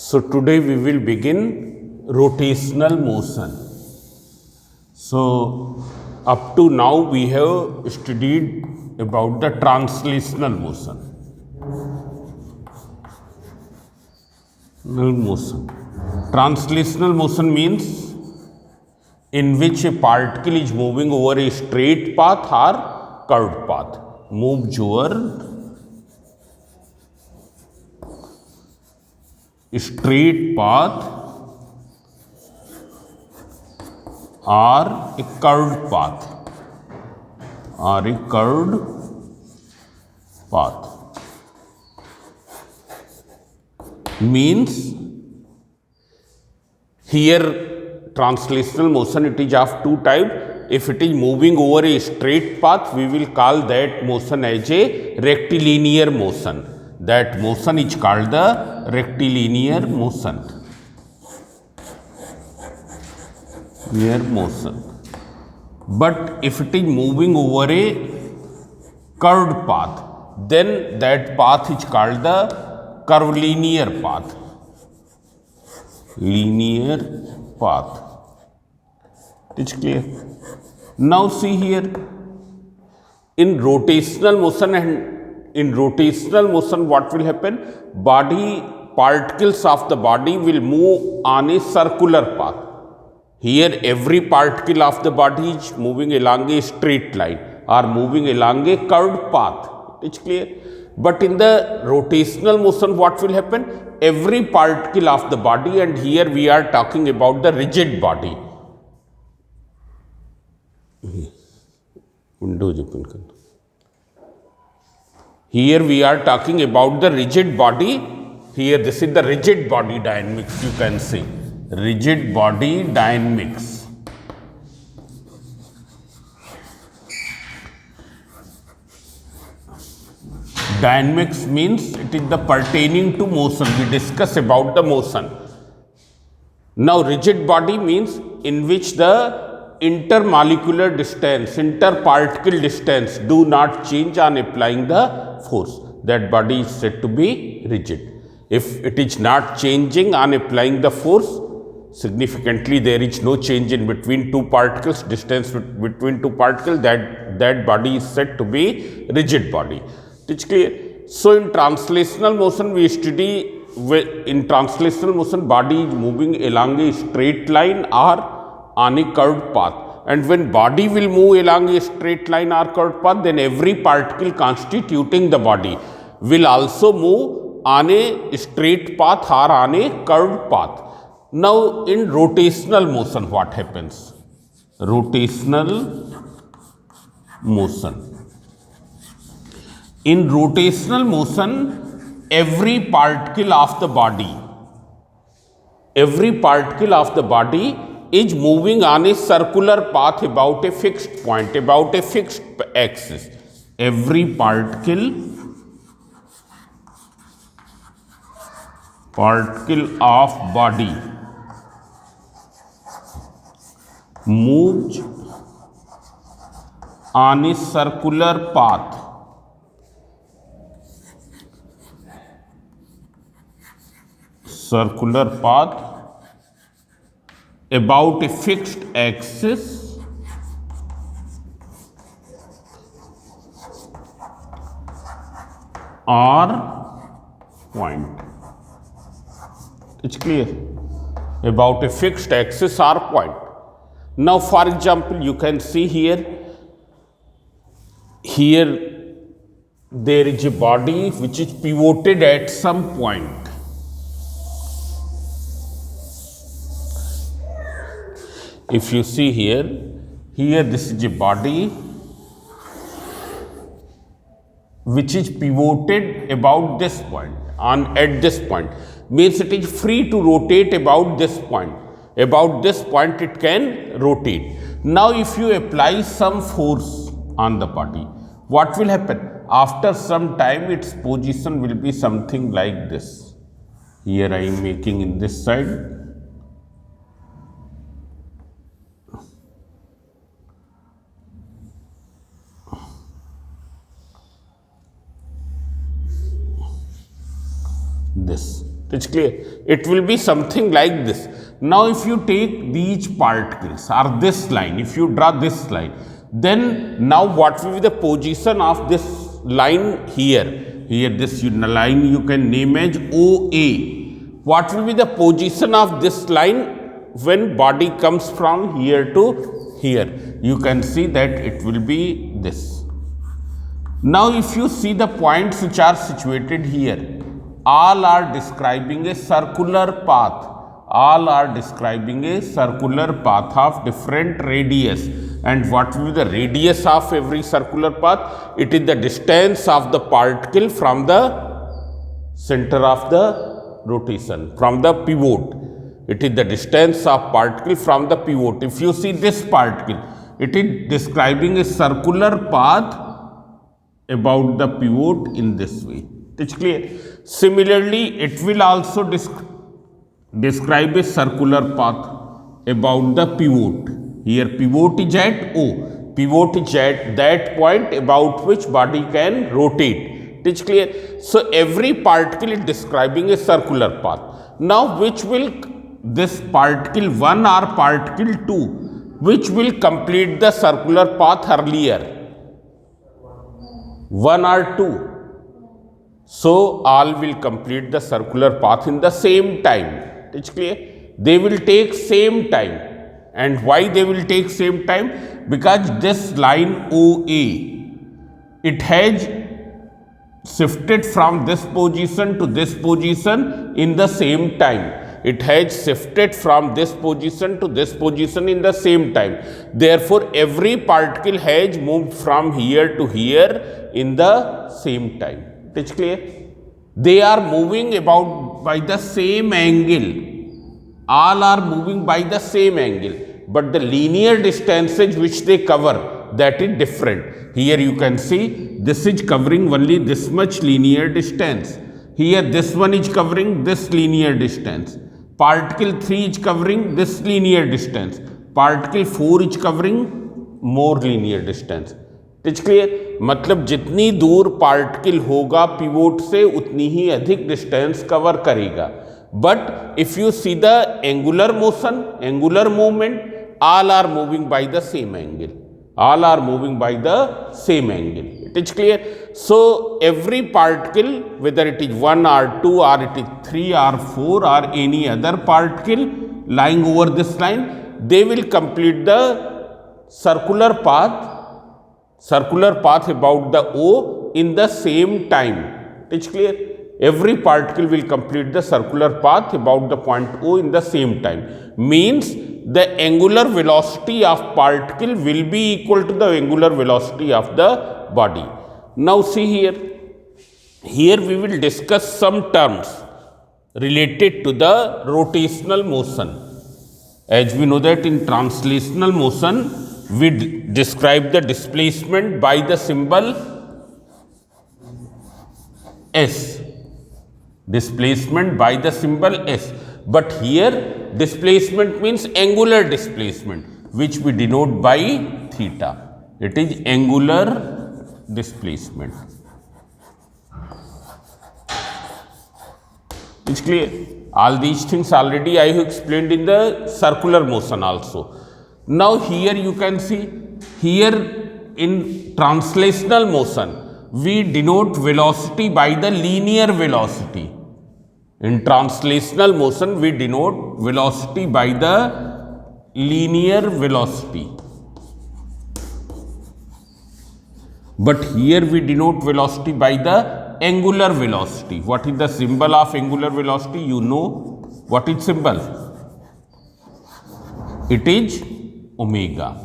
So today we will begin rotational motion. So up to now we have studied about the translational motion. Translational motion means in which a particle is moving over a straight path or curved path. Moves over straight path or a curved path means here translational motion, it is of two types. If it is moving over a straight path, we will call that motion as a rectilinear motion. That motion is called the rectilinear motion. But if it is moving over a curved path, then that path is called the curvilinear path. It is clear? Now see here, in rotational motion what will happen? Particles of the body will move on a circular path. Here every particle of the body is moving along a straight line or moving along a curved path. It's clear? But in the rotational motion what will happen? Every particle of the body, and here we are talking about the rigid body. Here we are talking about the rigid body. Here this is the rigid body dynamics, you can see. Rigid body dynamics. Dynamics means it is the pertaining to motion. We discuss about the motion. Now rigid body means in which the intermolecular distance, interparticle distance do not change on applying the force. That body is said to be rigid. If it is not changing on applying the force, significantly there is no change in between two particles, distance between two particles, that body is said to be rigid body. It's clear? So in translational motion we study, in translational motion body is moving along a straight line or on a curved path, and when body will move along a straight line or curved path, then every particle constituting the body will also move on a straight path or on a curved path. Now in rotational motion what happens? Rotational motion. In rotational motion, every particle of the body is moving on a circular path about a fixed point, about a fixed axis. Every particle of body moves on a circular path about a fixed axis or point. It's clear? About a fixed axis or point. Now for example, you can see here there is a body which is pivoted at some point. If you see here this is a body which is pivoted about this point, at this point, means it is free to rotate about this point. About this point it can rotate. Now if you apply some force on the body, what will happen? After some time its position will be something like this. Here I am making in this side. This. It's clear. It will be something like this. Now, if you take these particles or this line, if you draw this line, then now what will be the position of this line here? Here, this line you can name as OA. What will be the position of this line when body comes from here to here? You can see that it will be this. Now, if you see the points which are situated here, all are describing a circular path. All are describing a circular path of different radius. And what will be the radius of every circular path? It is the distance of the particle from the center of the rotation, from the pivot. It is the distance of particle from the pivot. If you see this particle, it is describing a circular path about the pivot in this way. It's clear. Similarly, it will also describe a circular path about the pivot. Here pivot is at O. Pivot is at that point about which body can rotate. It's clear. So every particle is describing a circular path. Now which will this particle 1 or particle 2, which will complete the circular path earlier? 1 or 2. So all will complete the circular path in the same time. It's clear. They will take same time. And why they will take same time? Because this line OA, it has shifted from this position to this position in the same time. It has shifted from this position to this position in the same time. Therefore, every particle has moved from here to here in the same time. It's clear? They are moving about by the same angle. All are moving by the same angle. But the linear distances which they cover, that is different. Here you can see this is covering only this much linear distance. Here this one is covering this linear distance. Particle 3 is covering this linear distance. Particle 4 is covering more linear distance. It's clear? मतलब जितनी दूर particle होगा pivot से उतनी ही अधिक distance cover करेगा. But if you see the angular motion, angular movement, all are moving by the same angle. All are moving by the same angle. It is clear? So every particle, whether it is 1 or 2 or it is 3 or 4 or any other particle lying over this line, they will complete the circular path about the O in the same time. It is clear? Every particle will complete the circular path about the point O in the same time. Means the angular velocity of particle will be equal to the angular velocity of the body. Now see here. Here we will discuss some terms related to the rotational motion. As we know that in translational motion, we describe the displacement by the symbol S. Displacement by the symbol S. But here displacement means angular displacement, which we denote by theta. It is angular displacement. It's clear? All these things already I have explained in the circular motion also. Now here you can see, here in translational motion, we denote velocity by the linear velocity. In translational motion, we denote velocity by the linear velocity. But here we denote velocity by the angular velocity. What is the symbol of angular velocity? You know what is symbol? It is omega.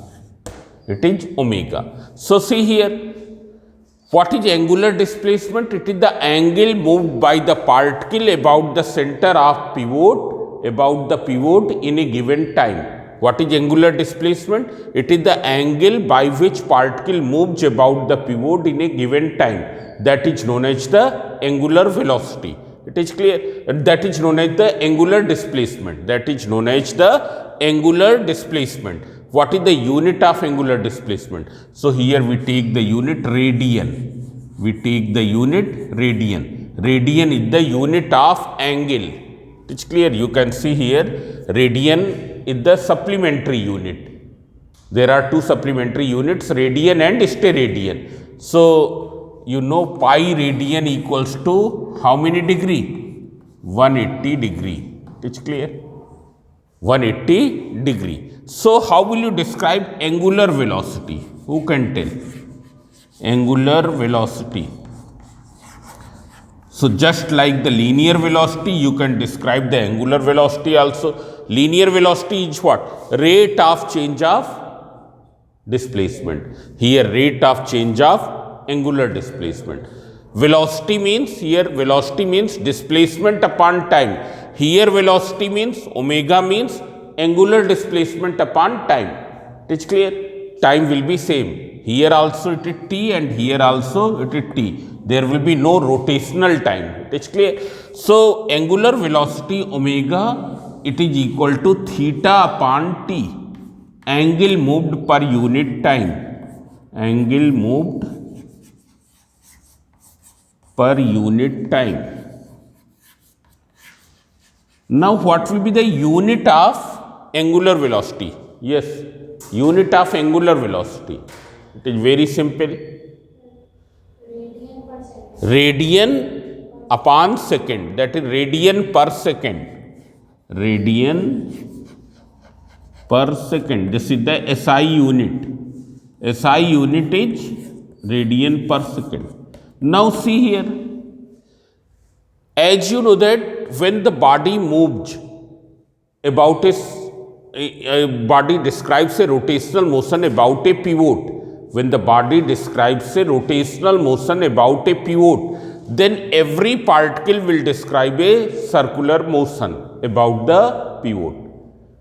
It is omega. So see here. What is angular displacement? It is the angle moved by the particle about the center of pivot, in a given time. What is angular displacement? It is the angle by which particle moves about the pivot in a given time. That is known as the angular velocity. It is clear? That is known as the angular displacement. That is known as the angular displacement. What is the unit of angular displacement? So here we take the unit radian. We take the unit radian. Radian is the unit of angle. It's clear. You can see here radian is the supplementary unit. There are two supplementary units, radian and steradian. So you know pi radian equals to how many degree? 180 degree. It's clear. 180 degree. So how will you describe angular velocity? Who can tell? Angular velocity. So just like the linear velocity, you can describe the angular velocity also. Linear velocity is what? Rate of change of displacement. Here rate of change of angular displacement. Velocity means, here velocity means displacement upon time. Here velocity means, omega means angular displacement upon time. It's clear? Time will be same. Here also it is t and here also it is t. There will be no rotational time. It's clear? So angular velocity omega, it is equal to theta upon t. Angle moved per unit time. Angle moved per unit time. Now what will be the unit of angular velocity? Yes, unit of angular velocity. It is very simple. Radian upon second. That is radian per second. Radian per second. This is the SI unit. SI unit is radian per second. Now see here. As you know that when the body moves about a body describes a rotational motion about a pivot. When the body describes a rotational motion about a pivot, then every particle will describe a circular motion about the pivot.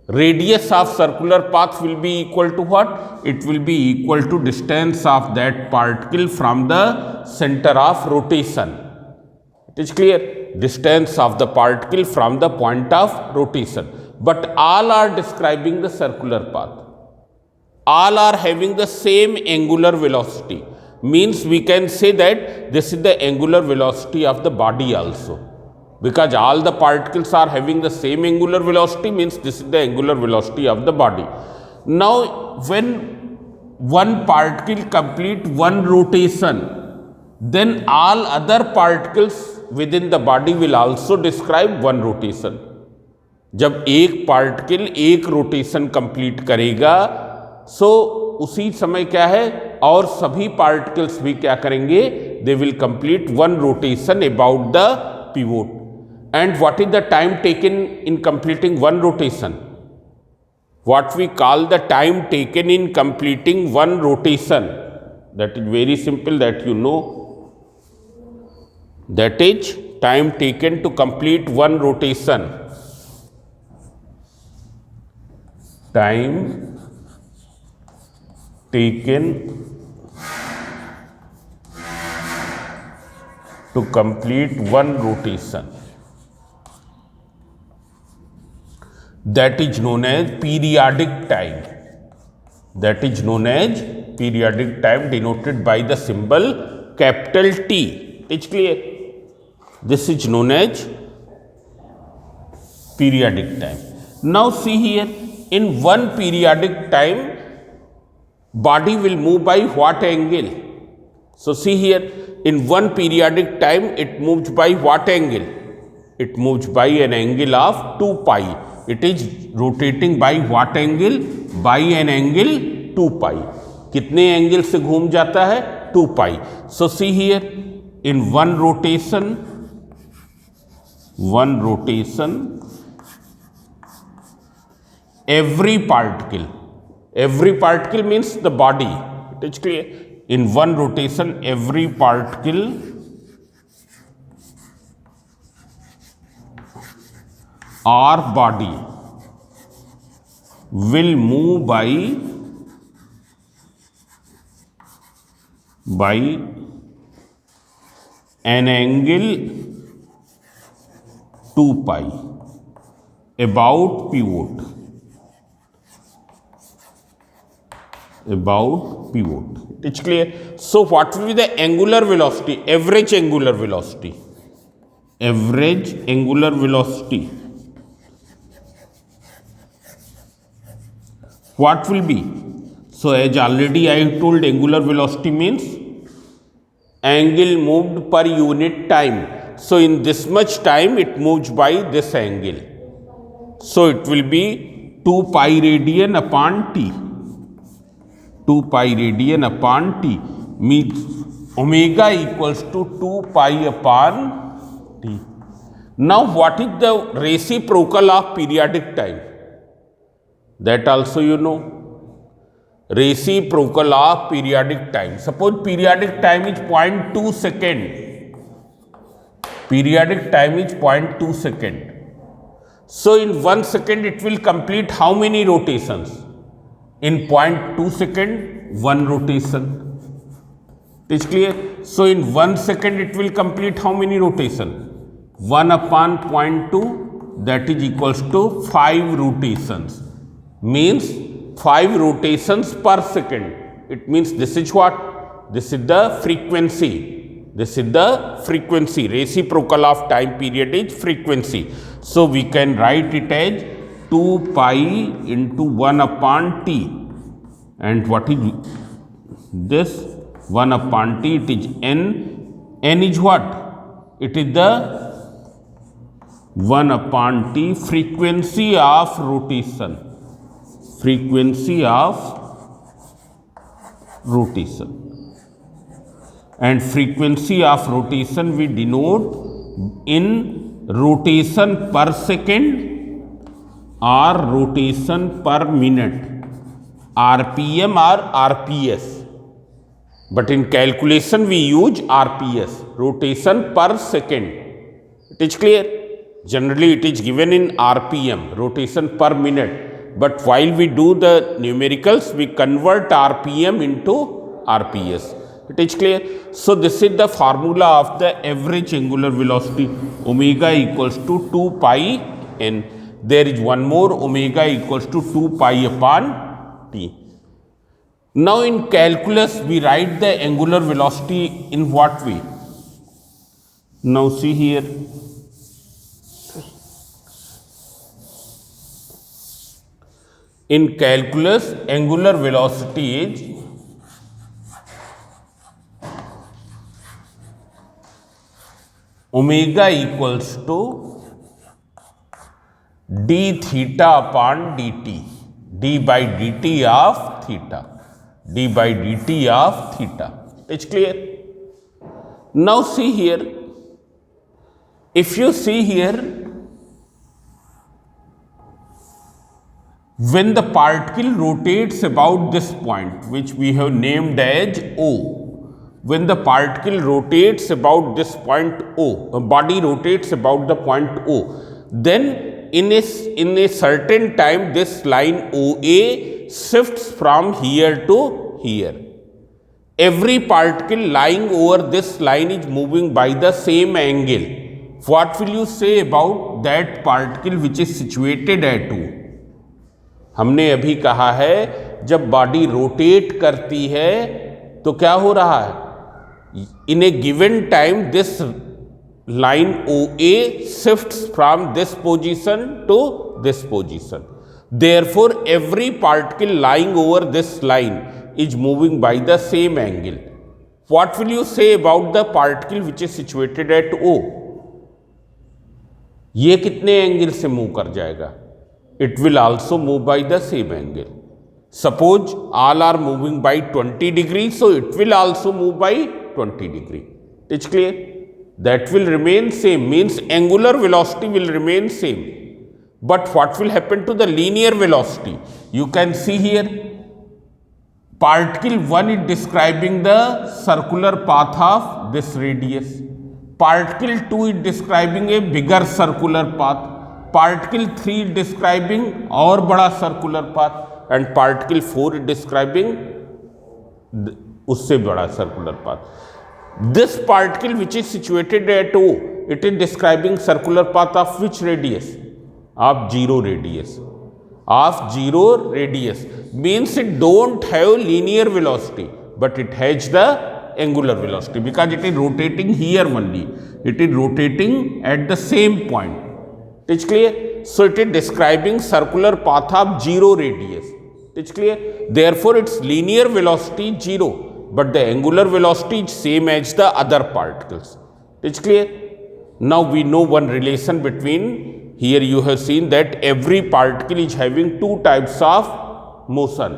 Radius of circular path will be equal to what? It will be equal to distance of that particle from the center of rotation. It is clear? Distance of the particle from the point of rotation. But all are describing the circular path. All are having the same angular velocity. Means we can say that this is the angular velocity of the body also. Because all the particles are having the same angular velocity, means this is the angular velocity of the body. Now, when one particle complete one rotation, then all other particles within the body will also describe one rotation. जब एक particle एक rotation complete करेगा, सो उसी समय क्या है, और सभी पार्टिकल्स भी क्या करेंगे, they will complete one rotation about the pivot. And what is the time taken in completing one rotation? What we call the time taken in completing one rotation? That is very simple, that you know. That is time taken to complete one rotation. Time taken to complete one rotation. That is known as periodic time. That is known as periodic time, denoted by the symbol capital T. It's clear? This is known as periodic time. Now see here, in one periodic time, body will move by what angle? So see here, in one periodic time, it moves by what angle? It moves by an angle of 2 pi. It is rotating by what angle? By an angle 2 pi. कितने angle से घूम जाता है? 2 pi. So see here, in one rotation, every particle means the body. It is clear? In one rotation, every particle or body will move by an angle 2 pi about pivot. It's clear? So what will be the angular velocity? Average angular velocity. What will be? So as already I told, angular velocity means angle moved per unit time. So in this much time it moves by this angle. So it will be 2 pi radian upon t. 2 pi radian upon t means omega equals to 2 pi upon t. Now what is the reciprocal of periodic time? That also you know. Reciprocal of periodic time. Suppose periodic time is 0.2 second. Periodic time is 0.2 second. So in 1 second it will complete how many rotations? In 0.2 second, 1 rotation. It is clear? So in 1 second it will complete how many rotations? 1 upon 0.2, that is equals to 5 rotations. Means 5 rotations per second. It means this is what? This is the frequency. This is the frequency. Reciprocal of time period is frequency. So we can write it as 2 pi into 1 upon t. And what is this? 1 upon t, it is n. N is what? It is the 1 upon t frequency of rotation. Frequency of rotation. And frequency of rotation we denote in rotation per second or rotation per minute, RPM or RPS. But in calculation we use RPS, rotation per second. It is clear? Generally it is given in RPM, rotation per minute. But while we do the numericals, we convert RPM into RPS. It is clear? So this is the formula of the average angular velocity. Omega equals to 2 pi n. There is one more, omega equals to 2 pi upon t. Now in calculus, we write the angular velocity in what way? Now see here. In calculus, angular velocity is omega equals to d theta upon dt, d by dt of theta, d by dt of theta. It's clear? Now see here, if you see here, when the particle rotates about this point, which we have named as O, when the particle rotates about this point O, a body rotates about the point O, then in a certain time this line OA shifts from here to here. Every particle lying over this line is moving by the same angle. What will you say about that particle which is situated at O? हमने अभी कहा है जब body rotate करती है तो क्या हो रहा है? In a given time this line O A shifts from this position to this position. Therefore every particle lying over this line is moving by the same angle. What will you say about the particle which is situated at O? ये कितने angle से move कर जाएगा? It will also move by the same angle. Suppose all are moving by 20 degrees, so it will also move by 20 degrees. It's clear? That will remain same, means angular velocity will remain same. But what will happen to the linear velocity? You can see here, particle 1 is describing the circular path of this radius. Particle 2 is describing a bigger circular path. Particle 3 is describing और बड़ा circular path, and particle 4 is describing उससे बड़ा circular path. This particle which is situated at O, it is describing circular path of which radius? Of 0 radius. Of 0 radius means it don't have linear velocity, but it has the angular velocity because it is rotating here only. It is rotating at the same point. It is clear? So it is describing circular path of 0 radius. It's clear? Therefore, its linear velocity is 0, but the angular velocity is same as the other particles. It's clear? Now we know one relation between, here you have seen that every particle is having two types of motion.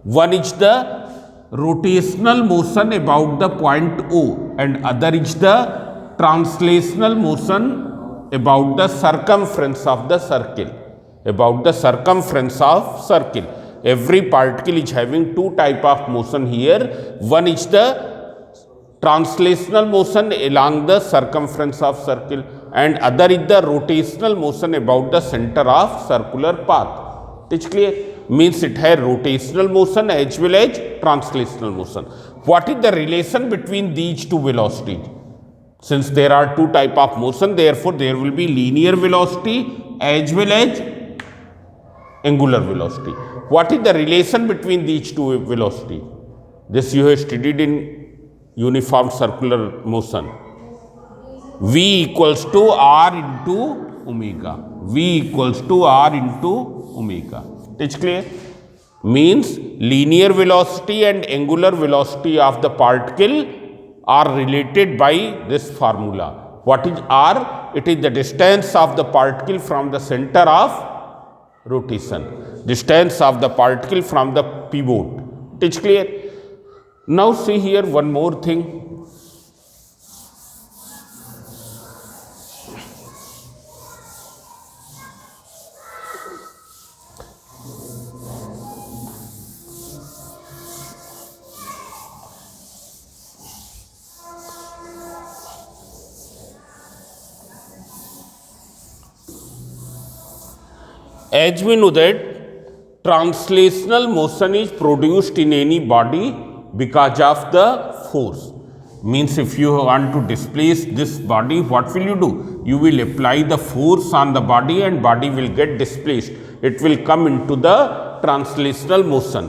One is the rotational motion about the point O, and other is the translational motion about the circumference of the circle. About the circumference of circle. Every particle is having two type of motion here. One is the translational motion along the circumference of circle, and other is the rotational motion about the center of circular path. It's clear? Means it has rotational motion as well as translational motion. What is the relation between these two velocities? Since there are two type of motion, therefore there will be linear velocity as well as angular velocity. What is the relation between these two velocities? This you have studied in uniform circular motion. V equals to R into omega. V equals to R into omega. It's clear? Means linear velocity and angular velocity of the particle are related by this formula. What is R? It is the distance of the particle from the center of rotation. Distance of the particle from the pivot. It's clear? Now see here one more thing. As we know that translational motion is produced in any body because of the force. Means if you want to displace this body, what will you do? You will apply the force on the body and body will get displaced. It will come into the translational motion.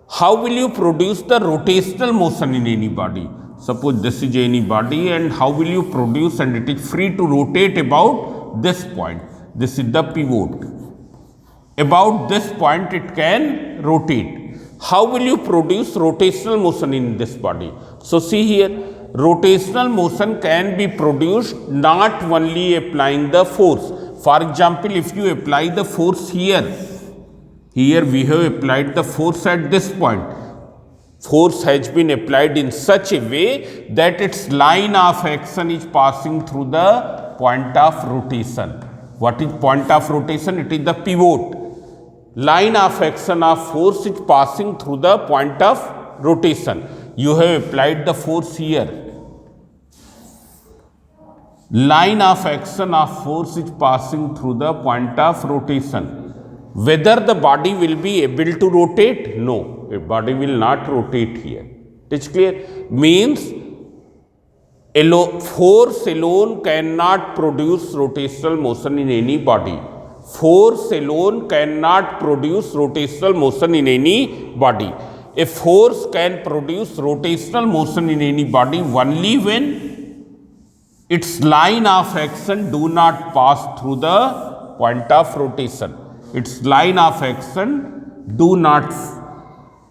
How will you produce the rotational motion in any body? Suppose this is any body, and how will you produce, and it is free to rotate about this point. This is the pivot. About this point it can rotate. How will you produce rotational motion in this body? So see here, rotational motion can be produced not only applying the force. For example, if you apply the force here we have applied the force at this point. Force has been applied in such a way that its line of action is passing through the point of rotation. What is point of rotation? It is the pivot. Line of action of force is passing through the point of rotation. You have applied the force here. Line of action of force is passing through the point of rotation. Whether the body will be able to rotate? No, a body will not rotate here. It's clear? Means force alone cannot produce rotational motion in any body. Force alone cannot produce rotational motion in any body. A force can produce rotational motion in any body only when its line of action do not pass through the point of rotation. Its line of action do not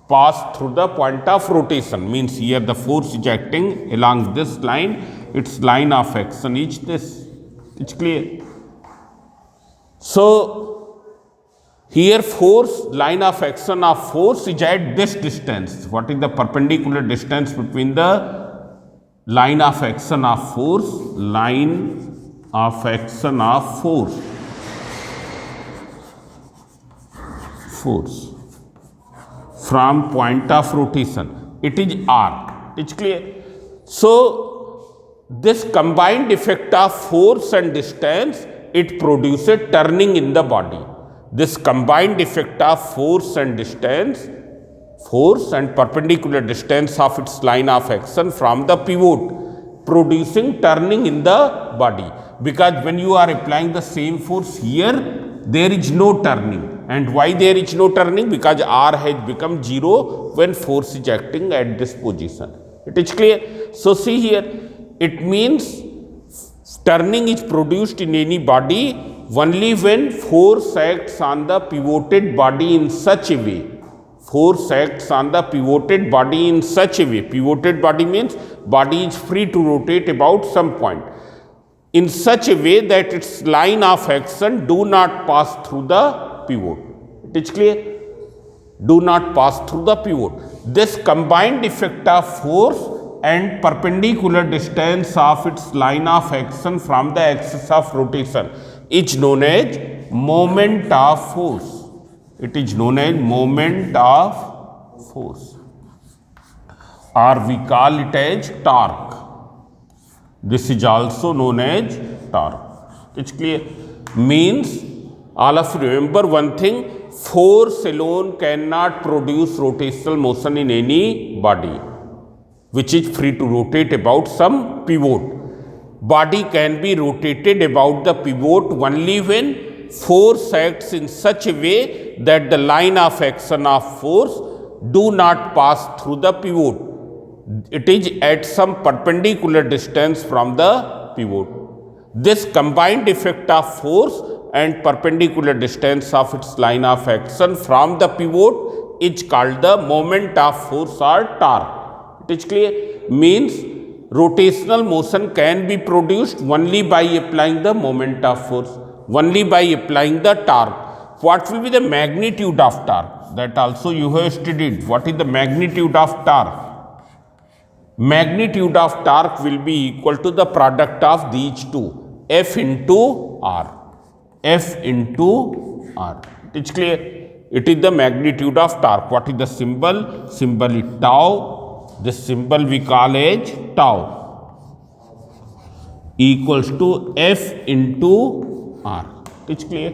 pass through the point of rotation. Means here the force is acting along this line. Its line of action is this. It's clear? So here force, line of action of force is at this distance. What is the perpendicular distance between the line of action of force? Line of action of force. Force from point of rotation. It is R. It's clear? So this combined effect of force and distance, it produces turning in the body. This combined effect of force and distance, force and perpendicular distance of its line of action from the pivot, producing turning in the body. Because when you are applying the same force here, there is no turning. And why there is no turning? Because R has become 0 when force is acting at this position. It is clear? So see here, it means turning is produced in any body only when force acts on the pivoted body in such a way Force acts on the pivoted body in such a way. Pivoted body means body is free to rotate about some point in such a way that its line of action do not pass through the pivot. It is clear? Do not pass through the pivot. This combined effect of force and perpendicular distance of its line of action from the axis of rotation is known as moment of force. It is known as moment of force, or we call it as torque. This is also known as torque. It's clear? Means, all of you remember one thing, force alone cannot produce rotational motion in any body which is free to rotate about some pivot. Body can be rotated about the pivot only when force acts in such a way that the line of action of force do not pass through the pivot. It is at some perpendicular distance from the pivot. This combined effect of force and perpendicular distance of its line of action from the pivot is called the moment of force or torque. It is clear? Means rotational motion can be produced only by applying the moment of force, only by applying the torque. What will be the magnitude of torque? That also you have studied. What is the magnitude of torque? Magnitude of torque will be equal to the product of these two, F into R. F into R. It is clear? It is the magnitude of torque. What is the symbol? Symbol is tau. This symbol we call as tau equals to F into R. It is clear?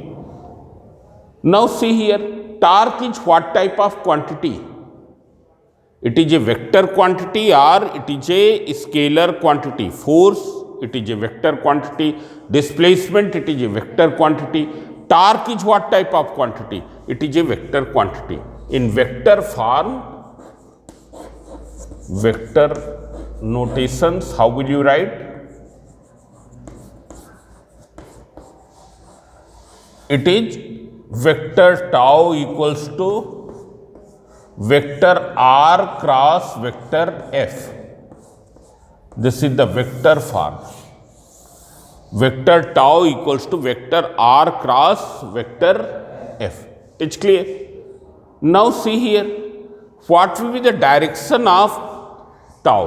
Now see here, torque is what type of quantity? It is a vector quantity or it is a scalar quantity. Force, it is a vector quantity. Displacement, it is a vector quantity. Torque is what type of quantity? It is a vector quantity. In vector form, vector notations, how will you write? It is vector tau equals to vector r cross vector f. This is the vector form. Vector tau equals to vector r cross vector f. It's clear? Now see here, what will be the direction of tau?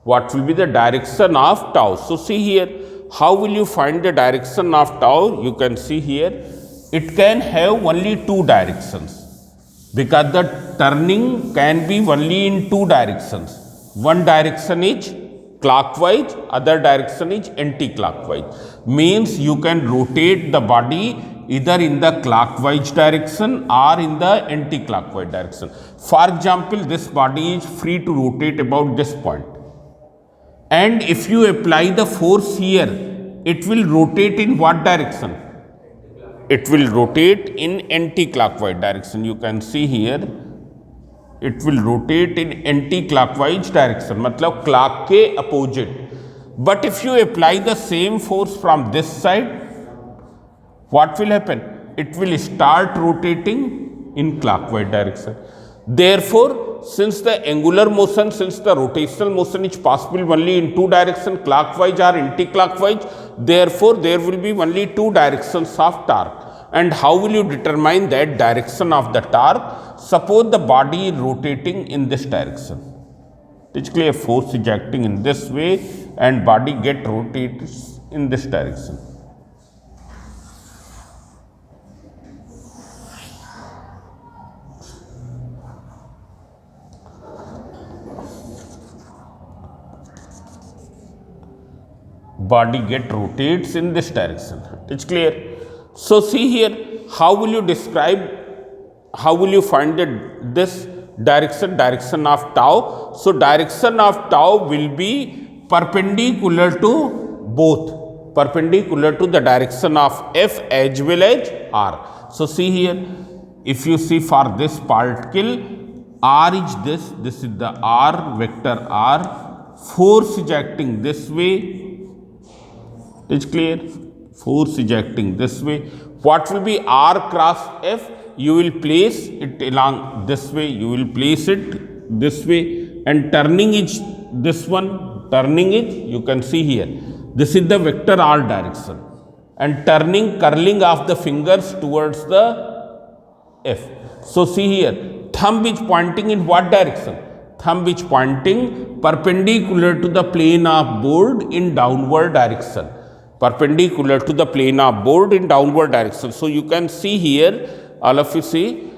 What will be the direction of tau? So see here, how will you find the direction of tau? You can see here, it can have only two directions, because the turning can be only in two directions. One direction is clockwise, other direction is anti-clockwise. Means you can rotate the body either in the clockwise direction or in the anti-clockwise direction. For example, this body is free to rotate about this point. And if you apply the force here, it will rotate in what direction? It will rotate in anti-clockwise direction. You can see here, it will rotate in anti-clockwise direction, matlab clock ke opposite. But if you apply the same force from this side, what will happen? It will start rotating in clockwise direction. Therefore, since the angular motion, since the rotational motion is possible only in two directions, clockwise or anti-clockwise, therefore there will be only two directions of torque. And how will you determine that direction of the torque? Suppose the body is rotating in this direction. It's clear, force is acting in this way and body get rotated in this direction. Body get rotates in this direction. It's clear. So see here, how will you describe, how will you find this direction of tau? So direction of tau will be perpendicular to both, perpendicular to the direction of f as well as r. So see here, if you see for this particle, r is this is the r, vector r, force is acting this way. It's clear? Force is acting this way. What will be r cross f? You will place it along this way, you will place it this way, and turning is this one, turning is, you can see here, this is the vector r direction, and turning, curling of the fingers towards the f. So see here, thumb is pointing in what direction? Thumb is pointing perpendicular to the plane of board in downward direction, perpendicular to the plane of board in downward direction. So you can see here, all of you see,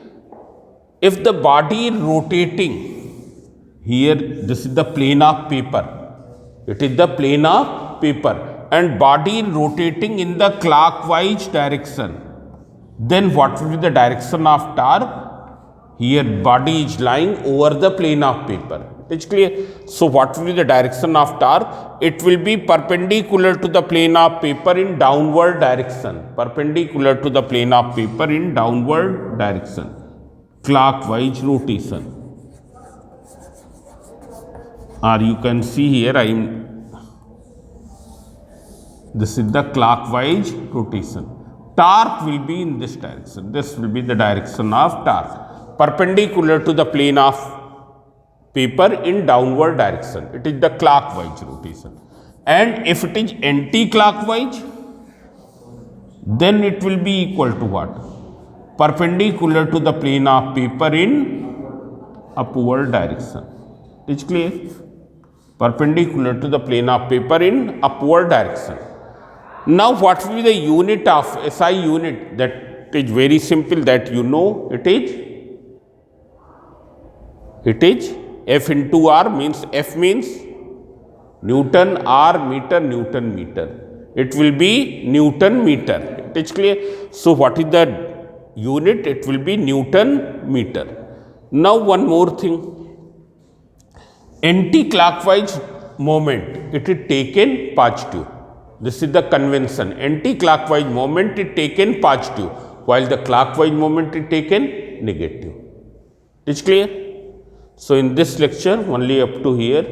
if the body is rotating here, this is the plane of paper, it is the plane of paper, and body is rotating in the clockwise direction, then what will be the direction of torque? Here body is lying over the plane of paper. It's clear? So what will be the direction of torque? It will be perpendicular to the plane of paper in downward direction, perpendicular to the plane of paper in downward direction, clockwise rotation. Or you can see here, this is the clockwise rotation. Torque will be in this direction. This will be the direction of torque, perpendicular to the plane of paper in downward direction. It is the clockwise rotation. And if it is anti-clockwise, then it will be equal to what? Perpendicular to the plane of paper in upward direction. It is clear? Perpendicular to the plane of paper in upward direction. Now what will be the unit of SI unit? That is very simple, that you know, it is F into R, means F means Newton, R meter, Newton meter. It will be Newton meter. It is clear? So what is the unit? It will be Newton meter. Now one more thing, anti-clockwise moment, it is taken positive. This is the convention. Anti-clockwise moment is taken positive, while the clockwise moment is taken negative. It is clear? So in this lecture, only up to here.